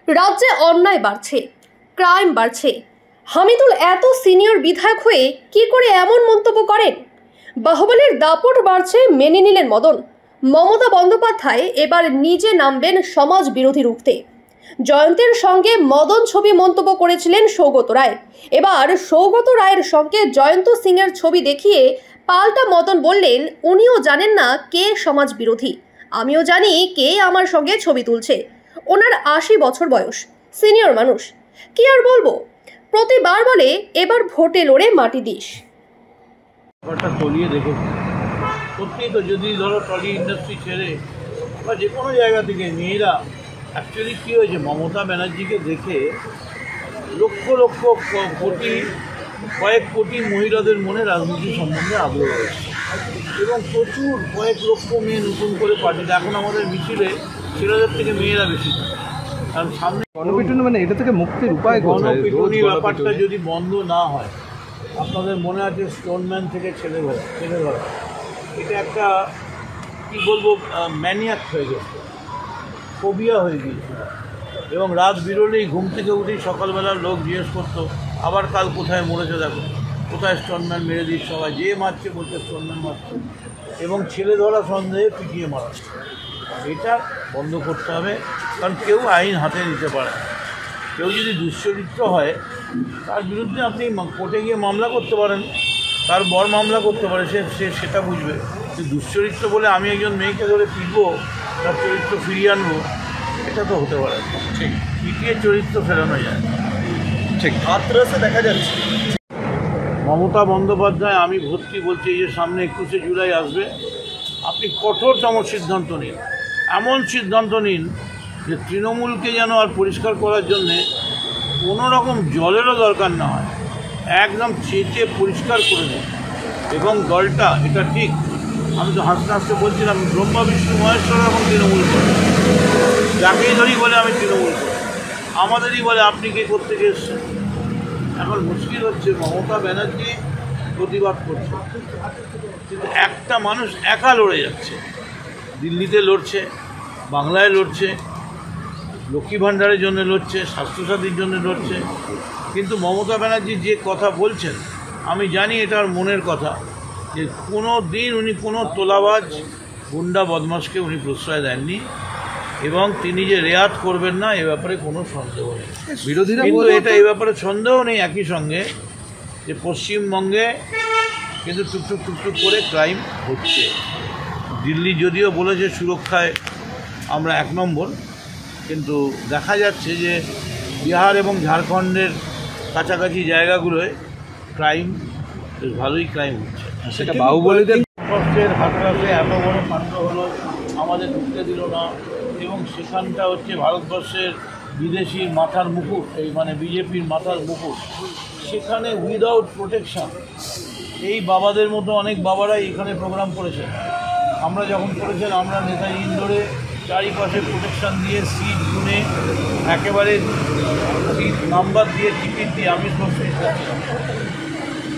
রাজ্যে অন্যায় বাড়ছে, ক্রাইম বাড়ছে। হামিদুল এত সিনিয়র বিধায়ক হয়ে কি করে এমন মন্তব্য করেন? বাহুবলের দাপট বাড়ছে মেনে নিলেন মদন। মমতা বন্দ্যোপাধ্যায় এবার নিজে নামবেন সমাজ বিরোধী রুখতে। জয়ন্তের সঙ্গে মদন ছবি মন্তব্য করেছিলেন সৌগত রায়। এবার সৌগত রায়ের সঙ্গে জয়ন্ত সিংয়ের ছবি দেখিয়ে পাল্টা মদন বললেন, উনিও জানেন না কে সমাজ বিরোধী, আমিও জানি কে আমার সঙ্গে ছবি তুলছে। ওনার ৮০ বছর বয়স, সিনিয়র মানুষ, কি আর বলবো। প্রতিবার বলে এবার ভোটে লড়ে মাটি দিস। তলিয়ে দেখেছি সত্যি তো, যদি ধরো টলি ইন্ডাস্ট্রি ছেড়ে বা যে কোনো জায়গা থেকে মেয়েরা অ্যাকচুয়ালি কী হয়েছে, মমতা ব্যানার্জিকে দেখে লক্ষ লক্ষ কোটি কয়েক কোটি মহিলাদের মনে রাজনীতি সম্বন্ধে আগ্রহ হয়েছে এবং প্রচুর কয়েক লক্ষ মেয়ে নতুন করে পার্টিতে। এখন আমাদের মিছিলে ছেলেদের থেকে মেয়েরা বেশি, কারণ সামনে গণপিটুনি, মানে এটা থেকে মুক্তির উপায় গণপিটুনি ব্যাপারটা যদি বন্ধ না হয়, আপনাদের মনে আছে স্টোনম্যান থেকে ছেলে ধরা, এটা একটা কী বলবো ম্যানিয়াক হয়ে গেছে, ফোবিয়া হয়ে গিয়েছে। এবং রাত বেরোলেই ঘুম থেকে উঠেই সকালবেলার লোক জিজ্ঞেস করতো আবার কাল কোথায় মরেছে, দেখো কোথায় স্টোনম্যান মেরে দিস, সবাই যে মারছে বলছে স্টোনম্যান মারছে, এবং ছেলে ধরা সন্দেহে পিটিয়ে মারা। এটা বন্ধ করতে হবে, কারণ কেউ আইন হাতে নিতে পারে না। কেউ যদি দুশ্চরিত্র হয় তার বিরুদ্ধে আপনি কোর্টে গিয়ে মামলা করতে পারেন, তার বর মামলা করতে পারে, সে সেটা বুঝবে। যে দুশ্চরিত্র বলে আমি একজন মেয়েকে ধরে পিটবো, তার চরিত্র ফিরিয়ে আনবো, এটা তো হতে পারে না। ঠিক পিটিয়ে চরিত্র ফেরানো যায়, ঠিক আত্রাসে দেখা যাচ্ছে। মমতা বন্দ্যোপাধ্যায়, আমি ভর্তি বলছি, এই যে সামনে 21শে জুলাই আসবে, আপনি কঠোরতম সিদ্ধান্ত নিন, এমন সিদ্ধান্ত নিন যে তৃণমূলকে যেন আর পরিষ্কার করার জন্যে কোনো রকম জলেরও দরকার না হয়, একদম চেঁচে পরিষ্কার করে দিন। এবং দলটা, এটা ঠিক, আমি তো হাসতে হাসতে বলছিলাম, ব্রহ্মা বিষ্ণু মহেশ্বর এখন তৃণমূল করে, যাকেই ধরি বলে আমি তৃণমূল করি, আমাদেরই বলে আপনি কে করতে এসছেন। এখন মুশকিল হচ্ছে মমতা ব্যানার্জি প্রতিবাদ করছে, কিন্তু একটা মানুষ একা লড়ে যাচ্ছে, দিল্লিতে লড়ছে, বাংলায় লড়ছে, লক্ষ্মী ভাণ্ডারের জন্য লড়ছে, স্বাস্থ্যসাথীর জন্য লড়ছে, কিন্তু মমতা ব্যানার্জি যে কথা বলছেন আমি জানি এটা ওর মনের কথা, যে কোনো দিন উনি কোনো তোলাবাজ গুন্ডা বদমাশকে উনি প্রশ্রয় দেননি, এবং তিনি যে রেয়াত করবেন না এ ব্যাপারে কোনো সন্দেহ নেই। বিরোধীরা কিন্তু এটা এই ব্যাপারে সন্দেহ নেই একই সঙ্গে যে পশ্চিমবঙ্গে কিন্তু টুকটুক করে ক্রাইম হচ্ছে। দিল্লি যদিও বলেছে সুরক্ষায় আমরা ১ নম্বর, কিন্তু দেখা যাচ্ছে যে বিহার এবং ঝাড়খণ্ডের কাছাকাছি জায়গাগুলোয় ক্রাইম বেশ ভালোই ক্রাইম হচ্ছে। সেটা বাহুবলীদের হাতরাতে এত বড় কাণ্ড হলো, আমাদের ঢুকতে দিল না, এবং সেখানটা হচ্ছে ভারতবর্ষের বিদেশির মাথার মুকুট, এই মানে বিজেপির মাথার মুকুট, সেখানে উইদাউট প্রোটেকশান। এই বাবাদের মতো অনেক বাবারাই এখানে প্রোগ্রাম করেছেন, আমরা যখন করেছেন আমরা নেতাজি ইন্দোরে চারিপাশে প্রোটেকশান দিয়ে সিট গুনে একেবারে সিট নাম্বার দিয়ে টিকিট দিয়ে আমি সব সিট যাচ্ছিলাম।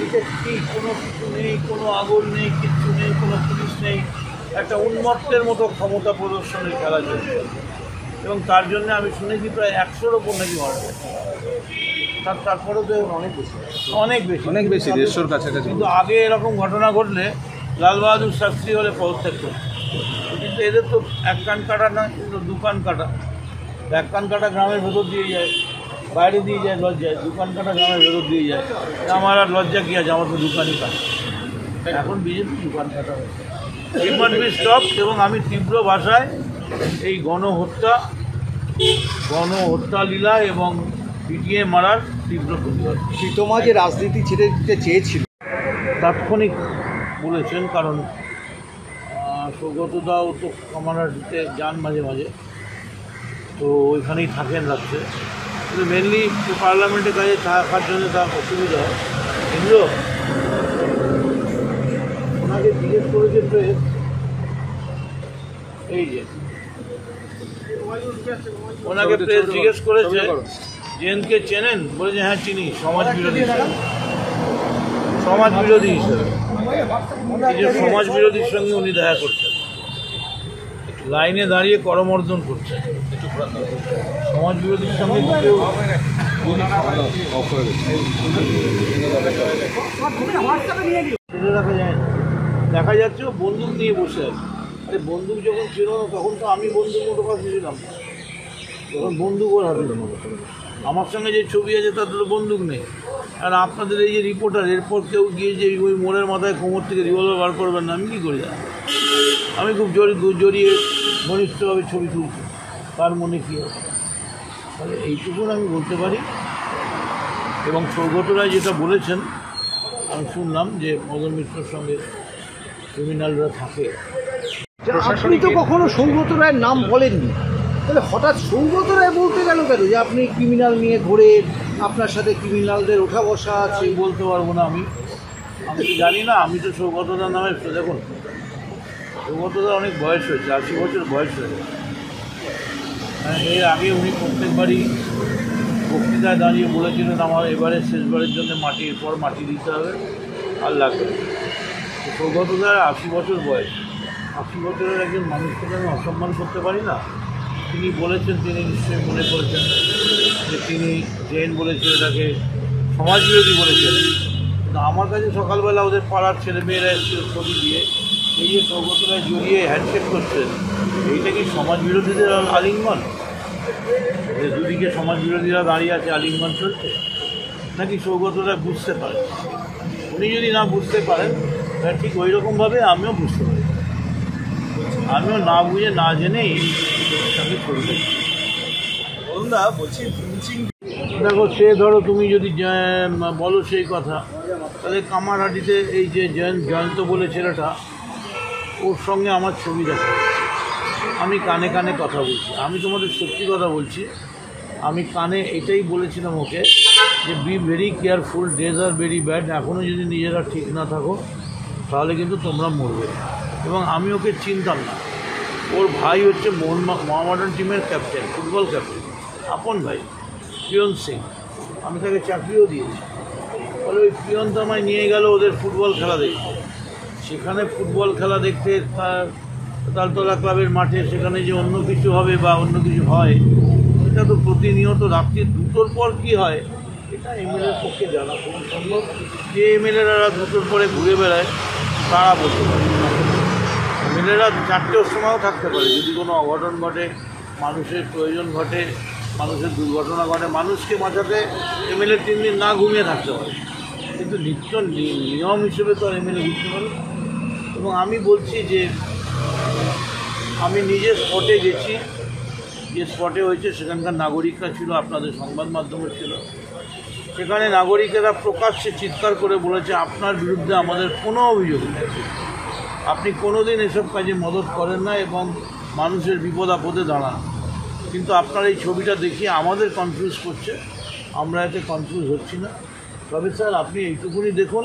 এটা কি কোনো কিছু নেই, কোনো আগুন নেই, কিচ্ছু নেই, কোনো পুলিশ নেই, একটা উন্মত্তের মতো ক্ষমতা প্রদর্শনের খেলা চলছে। এবং তার জন্য আমি শুনেছি প্রায় ১০০-র ওপর নাকি মারা গেছে, তারপরেও তো অনেক বেশি ১৫০ কাছাকাছি। কিন্তু আগে এরকম ঘটনা ঘটলে লাল বাহাদুর শাস্ত্রী হলে পদত্যাগ করত, কিন্তু এদের তো ১ কান কাটা না, কিন্তু ২ কান কাটা। ১ কান কাটা গ্রামের ভেতর দিয়ে যায়, বাইরে দিয়ে যায় লজ্জায়, ২ কান কাটা গ্রামের ভেতর দিয়ে যায়। আমার আর লজ্জা কী আছে, আমার তো 2 কানই কাটা। এখন বিজেপি 2 কান কাটা হয়েছে, ইট মাস্ট বি স্টপ। এবং আমি তীব্র ভাষায় এই গণহত্যা লীলা এবং পিটিয়ে মারার তীব্র প্রতিবাদ। শীতমা যে রাজনীতি ছেড়ে দিতে চেয়েছিল তাৎক্ষণিক বলেছেন, কারণ সৌগতদাও তো কামারহাটিতে যান মাঝে মাঝে, তো ওইখানেই থাকেন রাত্রে, কিন্তু মেনলি পার্লামেন্টের কাজে থাকার জন্য তার অসুবিধা হয়। ইন্দ্র ওনাকে জিজ্ঞেস করেছে প্রেস, এই যে ওনাকে প্রেস জিজ্ঞেস করেছে জেনকে চেনেন, বলেছে হ্যাঁ চিনি, সমাজ বিরোধী হিসেবে। এই যে সমাজ বিরোধীর সঙ্গে উনি দেখা করছেন, লাইনে দাঁড়িয়ে করমর্দন করছে। সমাজ বিরোধীর সঙ্গে কেউ রাখা যায় না। দেখা যাচ্ছে ও বন্দুক নিয়ে বসে আছে। আরে বন্দুক যখন ছিল না তখন তো আমি বন্দুক মতো কাছে ছিলাম, যখন বন্দুক ওর হাতে ছিল। আমার সঙ্গে যে ছবি আছে তাতে তো বন্দুক নেই। আর আপনাদের এই যে রিপোর্টার, এরপর কেউ গিয়ে যে ওই মোড়ের মাথায় কোমর থেকে রিভলভার বার করবেন না, আমি কী করি জানি? আমি খুব জড়িয়ে ঘনিষ্ঠভাবে ছবি তুলছি, তার মনে কী হবে? তাহলে এইটুকুন আমি বলতে পারি। এবং সৌগত রায় যেটা বলেছেন, আমি শুনলাম যে মদন মিত্রর সঙ্গে ক্রিমিনালরা থাকে। আপনি তো কখনো সৌগত রায়ের নাম বলেননি, তাহলে হঠাৎ সৌগত রায় বলতে গেল কেন যে আপনি ক্রিমিনাল নিয়ে ঘোরেন, আপনার সাথে ক্রিমিনালদের ওঠা বসা আছে? বলতে পারবো না আমি তো জানি না। আমি তো সৌগতদার নামে দেখুন, সৌগতদার অনেক বয়স হয়েছে, 80 বছর বয়স হয়েছে। এর আগে উনি প্রত্যেকবারই বক্তৃতায় দাঁড়িয়ে বলেছিলেন আমার এবারে শেষবারের জন্য এরপর মাটি দিতে হবে, আর লাগবে। সৌগতদার 80 বছর বয়স। 80 বছরের একজন মানুষকে আমি অসম্মান করতে পারি না। তিনি বলেছেন, তিনি নিশ্চয়ই মনে করেছেন যে তিনি জেন বলেছেন, এটাকে সমাজবিরোধী বলেছেন। কিন্তু আমার কাছে সকালবেলা ওদের পাড়ার ছেলেমেয়েরা এসেছিল ছবি দিয়ে, এই যে সৌগতরা জড়িয়ে হ্যান্ডশেক করছেন, এইটা কি সমাজবিরোধীদের আলিঙ্গন? যে দুদিকে সমাজবিরোধীরা দাঁড়িয়ে আছে, আলিঙ্গন চলছে? নাকি সৌগতরা বুঝতে পারেন? উনি যদি না বুঝতে পারেন তাহলে ঠিক ওই রকমভাবে আমিও বুঝতে পারি। আমিও না বুঝে না জেনেই তাকে করবে। দেখো, সে ধরো তুমি যদি বলো সেই কথা, তাহলে কামারহাটিতে এই যে জয়ন্ত বলে ছেলেটা, ওর সঙ্গে আমার ছবি দেখা, আমি কানে কানে কথা বলছি। আমি তোমাদের সত্যি কথা বলছি, আমি কানে এটাই বলেছিলাম ওকে যে be very careful, days are very bad. এখনও যদি নিজেরা ঠিক না থাকো তাহলে কিন্তু তোমরা মরবে। এবং আমি ওকে চিনতাম না। ওর ভাই হচ্ছে মোহামেডান টিমের ক্যাপ্টেন, ফুটবল ক্যাপ্টেন, আপন ভাই প্রিয়ন সিং। আমি তাকে চাকরিও দিয়েছি। ফলে ওই প্রিয়ন তো আমায় নিয়ে গেল ওদের ফুটবল খেলা দেখতে। সেখানে ফুটবল খেলা দেখতে তালতলা ক্লাবের মাঠে, সেখানে যে অন্য কিছু হবে বা অন্য কিছু হয়, এটা তো প্রতিনিয়ত রাত্রি 2টোর পর কী হয় এটা এমএলএর পক্ষে জানা খুব সম্ভব। যে এমএলএরা 2টোর পরে ঘুরে বেড়ায় তারা বলতে পারে। এমএলএরা 4টের সময়ও থাকতে পারে, যদি কোনো অঘটন ঘটে, মানুষের প্রয়োজন ঘটে, মানুষের দুর্ঘটনা ঘটে, মানুষকে বাঁচাতে এমএলএ 3 দিন না ঘুমিয়ে থাকতে পারে। কিন্তু নিয়ম হিসেবে তো আর এমএলএ ঘুরতে পারে। এবং আমি বলছি যে আমি নিজে স্পটে গেছি, যে স্পটে হয়েছে সেখানকার নাগরিকরা ছিল, আপনাদের সংবাদ মাধ্যমে ছিল। সেখানে নাগরিকেরা প্রকাশ্যে চিৎকার করে বলেছে আপনার বিরুদ্ধে আমাদের কোনো অভিযোগ নেই, আপনি কোনো দিন এসব কাজে মদত করেন না এবং মানুষের বিপদ আপদে দাঁড়ান। কিন্তু আপনার এই ছবিটা দেখিয়ে আমাদের কনফিউজ করছে, আমরা এতে কনফিউজ হচ্ছি না। তবে স্যার আপনি এইটুকুনি দেখুন,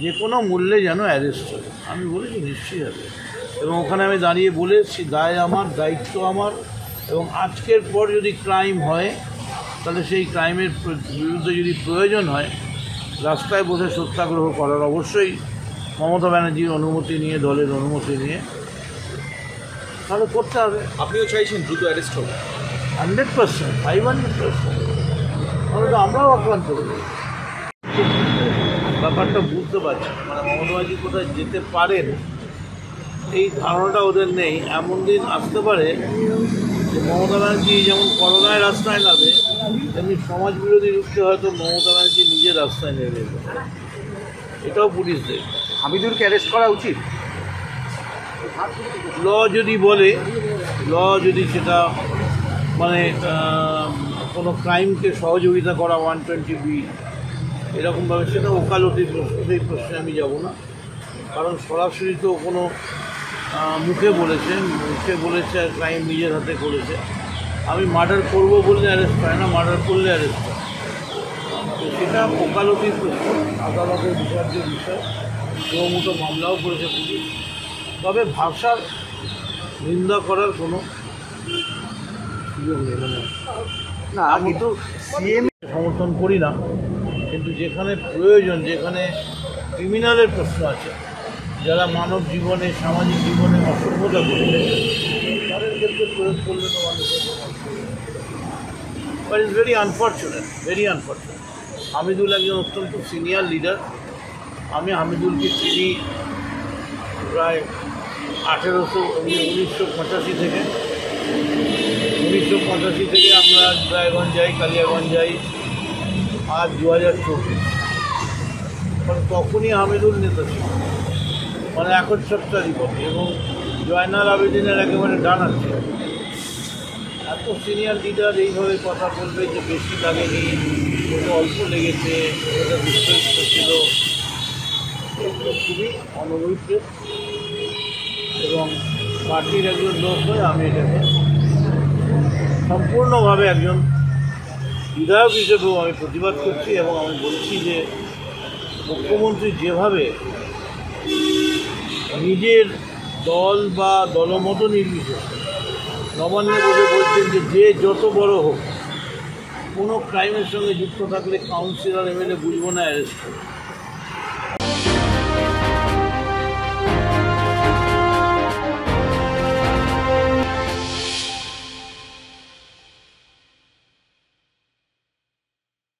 যে কোনো মূল্যে যেন অ্যারেস্ট হয়। আমি বলেছি নিশ্চয়ই হবে। এবং ওখানে আমি দাঁড়িয়ে বলে এসেছি দায় আমার, দায়িত্ব আমার। এবং আজকের পর যদি ক্রাইম হয় তাহলে সেই ক্রাইমের বিরুদ্ধে যদি প্রয়োজন হয় রাস্তায় বসে সত্যাগ্রহ করার, অবশ্যই মমতা ব্যানার্জির অনুমতি নিয়ে, দলের অনুমতি নিয়ে, তাহলে করতে হবে। আপনিও চাইছেন দ্রুত অ্যারেস্ট হবে? 100%, 500%। তাহলে তো আমরাও আক্রান্ত করি। ব্যাপারটা বুঝতে পারছি, মানে মমতা ব্যানার্জি কোথায় যেতে পারেন এই ধারণাটা ওদের নেই। এমন দিন আসতে পারে যে মমতা ব্যানার্জি যেমন করোনায় রাস্তায় নামে, তেমনি সমাজ বিরোধী রুখতে হয়তো মমতা ব্যানার্জি নিজের রাস্তায় নেমে যাবে। এটাও পুলিশ দেয়। হামিদুরকে অ্যারেস্ট করা উচিত? ল যদি বলে, যদি সেটা মানে কোনো ক্রাইমকে সহযোগিতা করা 120B এরকমভাবে, সেটা ওকালতির প্রশ্ন, সেই প্রশ্নে আমি যাব না। কারণ সরাসরি তো কোনো মুখে বলেছে ক্রাইম নিজের হাতে করেছে। আমি মার্ডার করবো বললে অ্যারেস্ট হয় না, মার্ডার করলে অ্যারেস্ট হয়। তো সেটা ওকালতির প্রশ্ন, আদালতের বিচার্য বিষয়। সুমোটো মামলাও করেছে পুলিশ। তবে ভাষার নিন্দা করার কোনো সুযোগ নেই। মানে না, আমি তো সিএম সমর্থন করি না, কিন্তু যেখানে প্রয়োজন, যেখানে ক্রিমিনালের প্রশ্ন আছে, যারা মানব জীবনে, সামাজিক জীবনে অসভ্যতা করছে, মানুষের ক্ষেত্রে প্রয়োগ করলে তো মানুষের but is very unfortunate, very unfortunate. Hamidul একজন অত্যন্ত সিনিয়র লিডার। আমি হামিদুলকে চিনি প্রায় 1985 থেকে। 1985 থেকে আমরা রায়গঞ্জ যাই, কালিয়াগঞ্জ যাই, আজ 2024। মানে তখনই হামিদুল নেতা ছিল, মানে একচ্ছত্রা রিপোর্ট, এবং জয়নাল আবেদিনের একেবারে ডানা ছিল। এত সিনিয়র লিডার এইভাবে কথা বলবে যে বেশি লাগেনি, ওটা অল্প লেগেছে, ওটা বিস্তারিত ছিল, এগুলো খুবই অনভিপ্রেত। এবং পার্টির একজন লোক হয়ে আমি এটাকে সম্পূর্ণভাবে একজন বিধায়ক হিসেবেও আমি প্রতিবাদ করছি। এবং আমি বলছি যে মুখ্যমন্ত্রী যেভাবে নিজের দল বা দলমত নির্বিশেষে নবান্নে বসে বলছেন যে যে যত বড় হোক, কোনো ক্রাইমের সঙ্গে যুক্ত থাকলে কাউন্সিলর এমএলএ বুঝবো না, অ্যারেস্ট করবো,